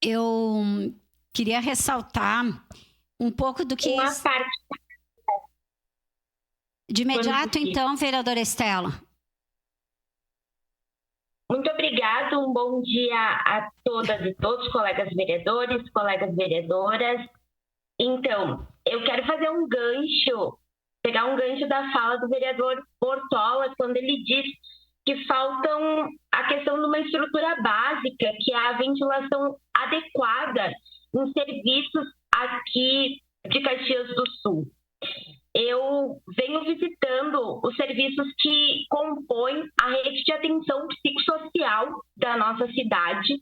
eu queria ressaltar um pouco do que... Uma parte. De imediato, então, vereadora Estela. Muito obrigada, um bom dia a todas e todos, colegas vereadores, colegas vereadoras. Então, eu quero fazer um gancho, pegar um gancho da fala do vereador Portola, quando ele diz que faltam a questão de uma estrutura básica, que é a ventilação adequada em serviços aqui de Caxias do Sul. Eu venho visitando os serviços que compõem a rede de atenção psicossocial da nossa cidade,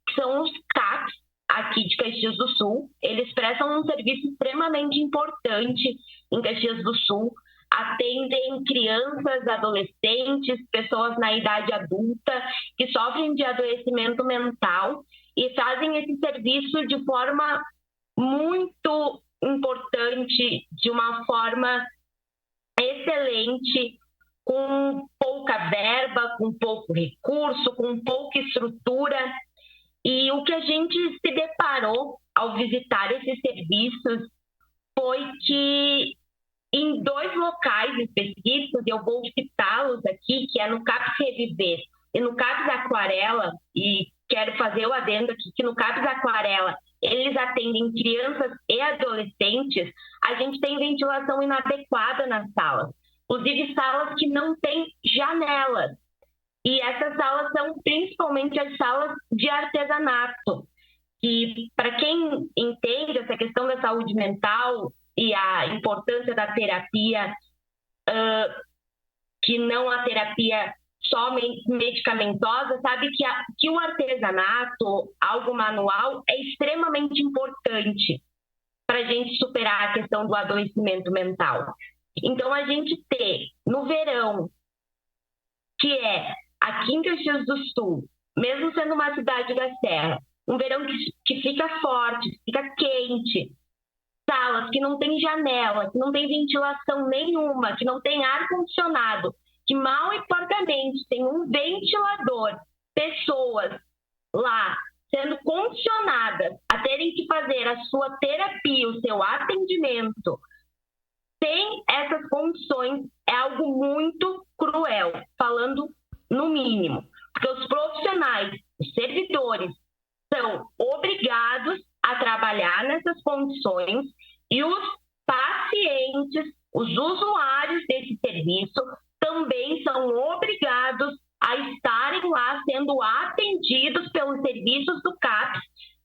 que são os CAPs, aqui de Caxias do Sul. Eles prestam um serviço extremamente importante em Caxias do Sul, atendem crianças, adolescentes, pessoas na idade adulta que sofrem de adoecimento mental e fazem esse serviço de forma muito importante, de uma forma excelente, com pouca verba, com pouco recurso, com pouca estrutura. E o que a gente se deparou ao visitar esses serviços foi que em 2 locais específicos, eu vou citá-los aqui, que é no CAPS Reviver e no CAPS Aquarela, e quero fazer o adendo aqui que no CAPS Aquarela eles atendem crianças e adolescentes, a gente tem ventilação inadequada nas salas, inclusive salas que não têm janelas. E essas salas são principalmente as salas de artesanato, que para quem entende essa questão da saúde mental e a importância da terapia, que não a terapia somente medicamentosa, sabe que o artesanato, algo manual, é extremamente importante para a gente superar a questão do adoecimento mental. Então, a gente ter no verão, que é aqui em Caxias do Sul, mesmo sendo uma cidade da Serra, um verão que fica forte, fica quente, salas que não tem janela, que não tem ventilação nenhuma, que não tem ar-condicionado, que mal e porcamente tem um ventilador, pessoas lá sendo condicionadas a terem que fazer a sua terapia, o seu atendimento, sem essas condições, é algo muito cruel, falando no mínimo. Porque os profissionais, os servidores, são obrigados a trabalhar nessas condições e os pacientes, os usuários desse serviço, também são obrigados a estarem lá sendo atendidos pelos serviços do CAPS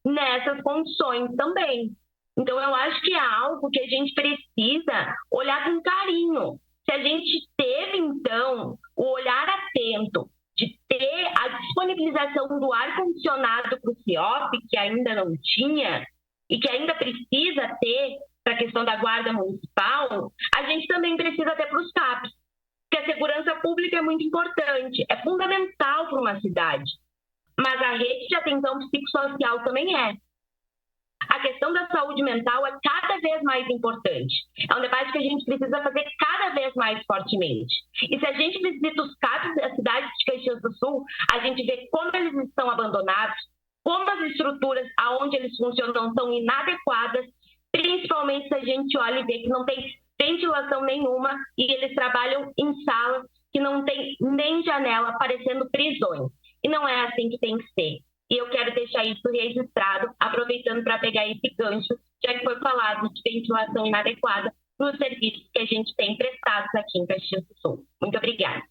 nessas condições também. Então, eu acho que é algo que a gente precisa olhar com carinho. Se a gente teve, então, o olhar atento de ter a disponibilização do ar-condicionado para o CIOP, que ainda não tinha, e que ainda precisa ter para a questão da Guarda Municipal, a gente também precisa ter para os CAPs. Porque a segurança pública é muito importante, é fundamental para uma cidade. Mas a rede de atenção psicossocial também é. A questão da saúde mental é cada vez mais importante. É um debate que a gente precisa fazer cada vez mais fortemente. E se a gente visita os CAPs da cidade de Caxias do Sul, a gente vê como eles estão abandonados, como as estruturas aonde eles funcionam são inadequadas, principalmente se a gente olha e vê que não tem ventilação nenhuma e eles trabalham em salas que não tem nem janela, parecendo prisões. E não é assim que tem que ser. E eu quero deixar isso registrado, aproveitando para pegar esse gancho, já que foi falado de ventilação inadequada nos serviços que a gente tem prestados aqui em Caxias do Sul. Muito obrigada.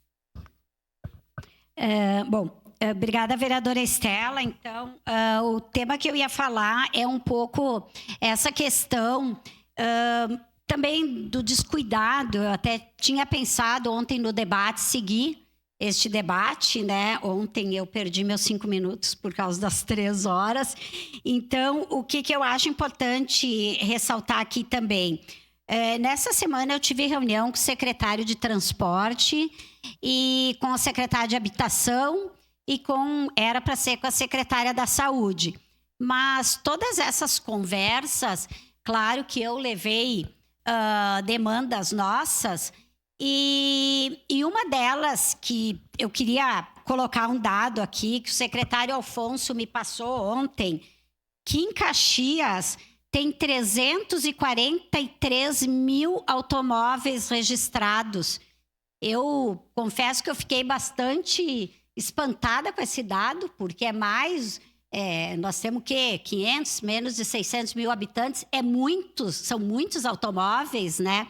Obrigada, vereadora Estela. Então, o tema que eu ia falar é um pouco essa questão também do descuidado. Eu até tinha pensado ontem no debate seguir este debate, né? Ontem eu perdi meus 5 minutos por causa das 3 horas. Então, o que eu acho importante ressaltar aqui também? Nessa semana eu tive reunião com o secretário de Transporte e com a secretária de Habitação e era para ser com a secretária da Saúde. Mas todas essas conversas, claro que eu levei demandas nossas, e uma delas que eu queria colocar um dado aqui, que o secretário Alfonso me passou ontem, aqui em Caxias tem 343 mil automóveis registrados. Eu confesso que eu fiquei bastante espantada com esse dado, porque é mais... nós temos o quê? 500, menos de 600 mil habitantes. São muitos automóveis, né?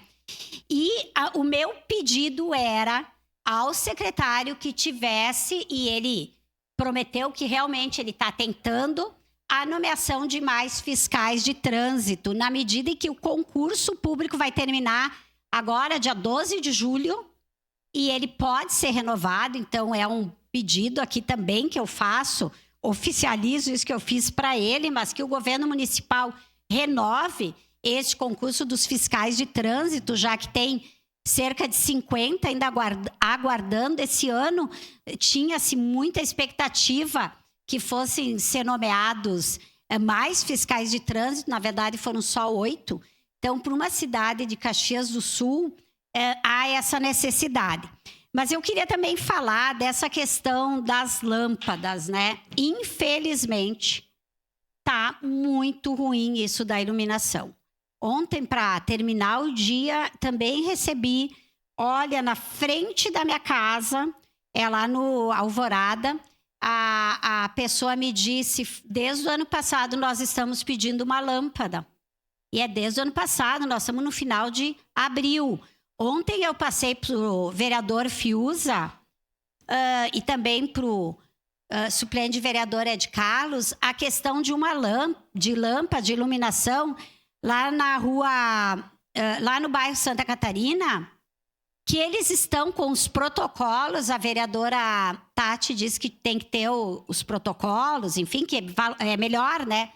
E o meu pedido era ao secretário que tivesse, e ele prometeu que realmente ele está tentando, a nomeação de mais fiscais de trânsito, na medida em que o concurso público vai terminar agora, dia 12 de julho, e ele pode ser renovado. Então, é um pedido aqui também que eu faço, oficializo isso que eu fiz para ele, mas que o governo municipal renove este concurso dos fiscais de trânsito, já que tem cerca de 50 ainda aguardando. Esse ano tinha-se muita expectativa que fossem ser nomeados mais fiscais de trânsito. Na verdade, foram só 8. Então, para uma cidade de Caxias do Sul, há essa necessidade. Mas eu queria também falar dessa questão das lâmpadas, né? Infelizmente, tá muito ruim isso da iluminação. Ontem, para terminar o dia, também recebi, olha, na frente da minha casa, lá no Alvorada, a pessoa me disse, desde o ano passado nós estamos pedindo uma lâmpada. E é desde o ano passado, nós estamos no final de abril. Ontem eu passei para o vereador Fiuza e também para o suplente vereador Ed Carlos a questão de uma lâmpada de iluminação lá na rua, lá no bairro Santa Catarina, que eles estão com os protocolos. A vereadora Tati disse que tem que ter os protocolos, enfim, que é melhor, né?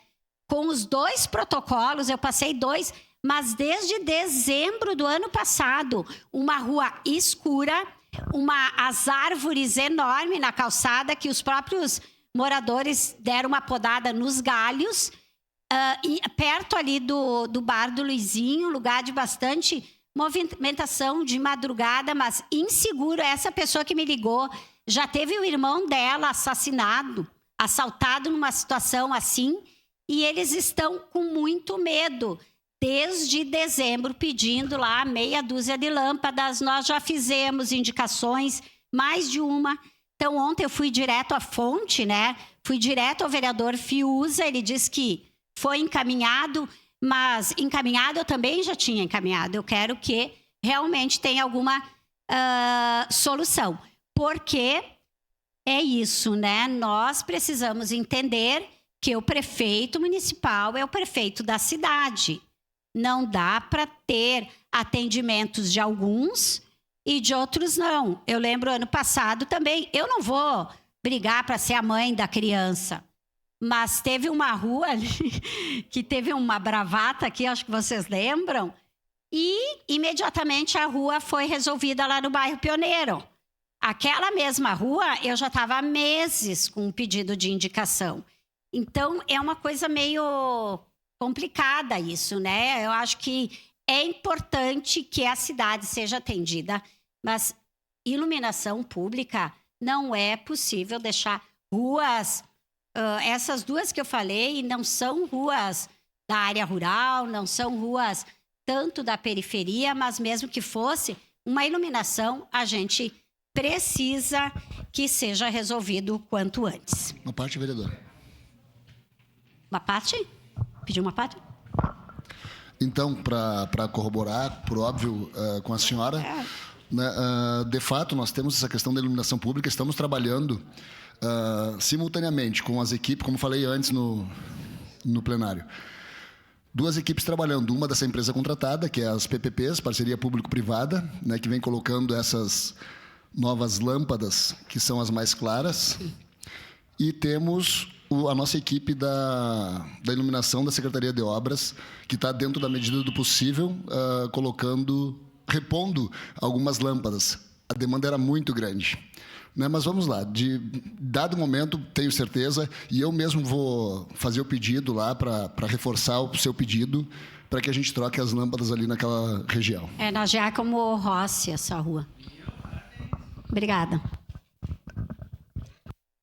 Com os 2 protocolos, eu passei 2, mas desde dezembro do ano passado, uma rua escura, as árvores enormes na calçada, que os próprios moradores deram uma podada nos galhos, e perto ali do bar do Luizinho, lugar de bastante movimentação de madrugada, mas inseguro. Essa pessoa que me ligou já teve o irmão dela assaltado numa situação assim, e eles estão com muito medo. Desde dezembro, pedindo lá meia dúzia de lâmpadas. Nós já fizemos indicações, mais de uma. Então, ontem eu fui direto à fonte, né? Fui direto ao vereador Fiuza. Ele disse que foi encaminhado, mas encaminhado eu também já tinha encaminhado. Eu quero que realmente tenha alguma solução. Porque é isso, né? Nós precisamos entender que o prefeito municipal é o prefeito da cidade. Não dá para ter atendimentos de alguns e de outros não. Eu lembro ano passado também, eu não vou brigar para ser a mãe da criança, mas teve uma rua ali que teve uma bravata aqui, acho que vocês lembram, e imediatamente a rua foi resolvida lá no bairro Pioneiro. Aquela mesma rua, eu já estava há meses com um pedido de indicação. Então, é uma coisa meio complicada isso, né? Eu acho que é importante que a cidade seja atendida, mas iluminação pública não é possível deixar ruas... essas 2 que eu falei não são ruas da área rural, não são ruas tanto da periferia, mas mesmo que fosse, uma iluminação a gente precisa que seja resolvido o quanto antes. Uma parte, vereador. Uma parte? Pediu uma parte? Então, para corroborar, por óbvio, com a senhora, né, de fato, nós temos essa questão da iluminação pública, estamos trabalhando simultaneamente com as equipes, como falei antes no plenário. 2 equipes trabalhando, uma dessa empresa contratada, que é as PPPs, Parceria Público-Privada, né, que vem colocando essas novas lâmpadas, que são as mais claras, e temos a nossa equipe da iluminação da Secretaria de Obras, que está dentro da medida do possível, repondo algumas lâmpadas. A demanda era muito grande, né? Mas vamos lá, dado momento, tenho certeza, e eu mesmo vou fazer o pedido lá para reforçar o seu pedido, para que a gente troque as lâmpadas ali naquela região. Na Giacomo Rossi, essa rua. Obrigada.